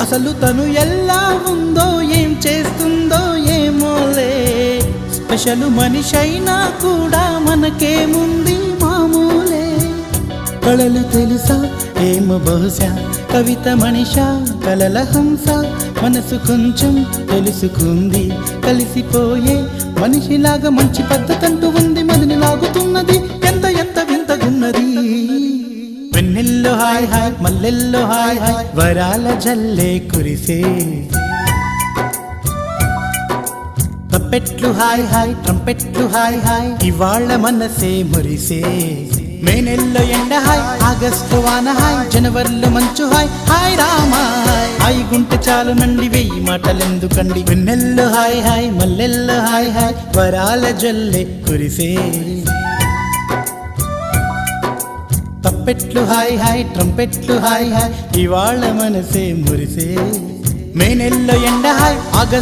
అసలు తను ఎలా ఉందో ఏం చేస్తుందో ఏమోలే, స్పెషల్ మనిషైనా కూడా మనకేముంది మామూలే. కళలు తెలుసా ఏమో బహుశా, కవిత మనిషా కలల హంస, మనసు కొంచెం తెలుసుకుంది కలిసిపోయే మనిషిలాగా, మంచి పద్ధతంటూ ఉంది మదిని లాగుతున్నది, ఎంత ఎంత వింతగున్నది. వెన్నెల్లో హాయ్ హాయ్ మల్లెల్లో హాయ్ హాయ్, వరాల జల్లే కురిసే. తప్పెట్లు హాయ్ హాయ్ ట్రంపెట్లు హాయ్ హాయ్, ఇవాళ మనసే మురిసే. మే నెల్లో ఎండ హాయ్, ఆగస్టు వాన హాయ్, జనవరిలో మంచు హాయ్, హాయ్ రామా హాయ్ గుంటె చాలు నండి వెయ్యి మాటలెందుకండి. వెన్నెల్లో హాయ్ హాయ్ మల్లెల్లో హాయ్ హాయ్, వరాల జల్లే కురిసే. తప్పెట్లు హాయ్ హాయ్ ట్రంపెట్లు హాయ్ హాయ్, ఇవాళ మనసే మురిసే. మే నెల్లో ఎండ హాయ్, ఆగస్టు